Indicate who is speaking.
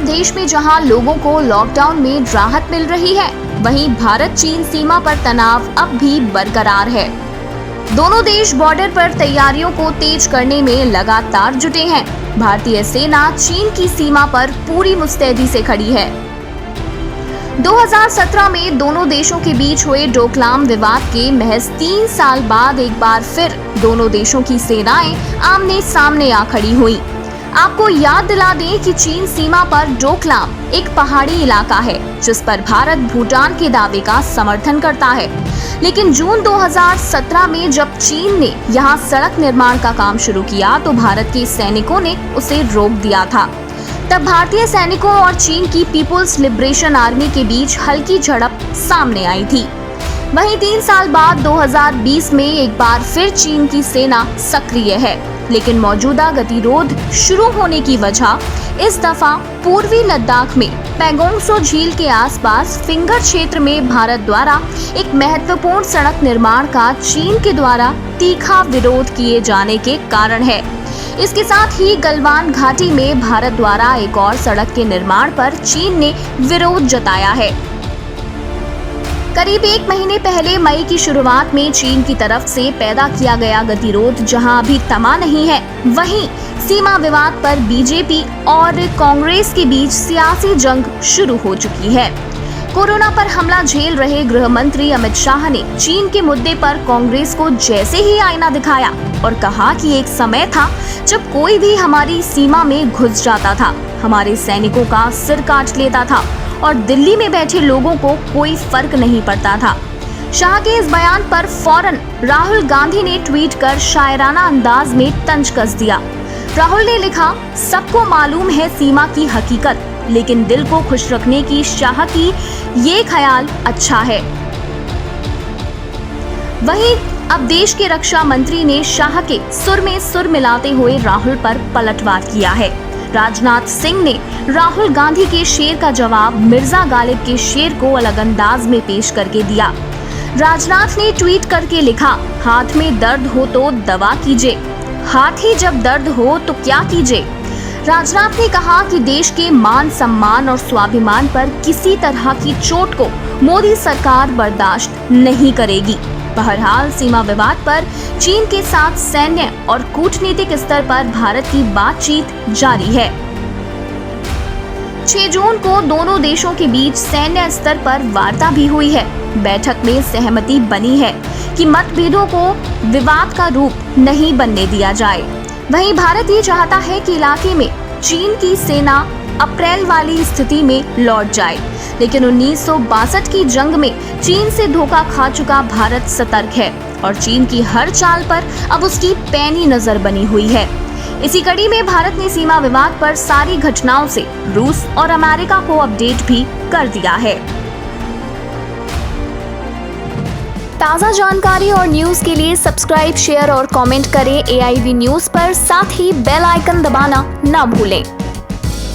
Speaker 1: देश में जहां लोगों को लॉकडाउन में राहत मिल रही है, वहीं भारत चीन सीमा पर तनाव अब भी बरकरार है। दोनों देश बॉर्डर पर तैयारियों को तेज करने में लगातार जुटे हैं। भारतीय सेना चीन की सीमा पर पूरी मुस्तैदी से खड़ी है। 2017 में दोनों देशों के बीच हुए डोकलाम विवाद के महज 3 साल बाद एक बार फिर दोनों देशों की सेनाएं आमने सामने आ खड़ी हुई। आपको याद दिला दें कि चीन सीमा पर डोकलाम एक पहाड़ी इलाका है जिस पर भारत भूटान के दावे का समर्थन करता है। लेकिन जून 2017 में जब चीन ने यहां सड़क निर्माण का काम शुरू किया तो भारत के सैनिकों ने उसे रोक दिया था। तब भारतीय सैनिकों और चीन की पीपुल्स लिबरेशन आर्मी के बीच हल्की झड़प सामने आई थी। वहीं 3 साल बाद 2020 में एक बार फिर चीन की सेना सक्रिय है, लेकिन मौजूदा गतिरोध शुरू होने की वजह इस दफा पूर्वी लद्दाख में पैंगोंग त्सो झील के आसपास फिंगर क्षेत्र में भारत द्वारा एक महत्वपूर्ण सड़क निर्माण का चीन के द्वारा तीखा विरोध किए जाने के कारण है। इसके साथ ही गलवान घाटी में भारत द्वारा एक और सड़क के निर्माण पर चीन ने विरोध जताया है। करीब 1 महीने पहले मई की शुरुआत में चीन की तरफ से पैदा किया गया गतिरोध जहां अभी थमा नहीं है, वहीं सीमा विवाद पर बीजेपी और कांग्रेस के बीच सियासी जंग शुरू हो चुकी है। कोरोना पर हमला झेल रहे गृह मंत्री अमित शाह ने चीन के मुद्दे पर कांग्रेस को जैसे ही आईना दिखाया और कहा कि एक समय था जब कोई भी हमारी सीमा में घुस जाता था, हमारे सैनिकों का सिर काट लेता था और दिल्ली में बैठे लोगों को कोई फर्क नहीं पड़ता था। शाह के इस बयान पर फौरन राहुल गांधी ने ट्वीट कर शायराना अंदाज में तंज कस दिया। राहुल ने लिखा, सबको मालूम है सीमा की हकीकत, लेकिन दिल को खुश रखने की शाह की ये ख्याल अच्छा है। वहीं अब देश के रक्षा मंत्री ने शाह के सुर में सुर मिलाते हुए राहुल पर पलटवार किया है। राजनाथ सिंह ने राहुल गांधी के शेर का जवाब मिर्जा गालिब के शेर को अलग अंदाज में पेश करके दिया। राजनाथ ने ट्वीट करके लिखा, हाथ में दर्द हो तो दवा कीजिए, हाथ ही जब दर्द हो तो क्या कीजिए। राजनाथ ने कहा कि देश के मान सम्मान और स्वाभिमान पर किसी तरह की चोट को मोदी सरकार बर्दाश्त नहीं करेगी। बहरहाल सीमा विवाद पर चीन के साथ सैन्य और कूटनीतिक स्तर पर भारत की बातचीत जारी है। 6 जून को दोनों देशों के बीच सैन्य स्तर पर वार्ता भी हुई है। बैठक में सहमति बनी है कि मतभेदों को विवाद का रूप नहीं बनने दिया जाए। वहीं भारत ये चाहता है कि इलाके में चीन की सेना अप्रैल वाली स्थिति में लौट जाए, लेकिन 1962 की जंग में चीन से धोखा खा चुका भारत सतर्क है और चीन की हर चाल पर अब उसकी पैनी नजर बनी हुई है। इसी कड़ी में भारत ने सीमा विवाद पर सारी घटनाओं से रूस और अमेरिका को अपडेट भी कर दिया है। ताज़ा जानकारी और न्यूज़ के लिए सब्सक्राइब, शेयर और कमेंट करें AIV न्यूज़ पर, साथ ही बेल आइकन दबाना ना भूलें।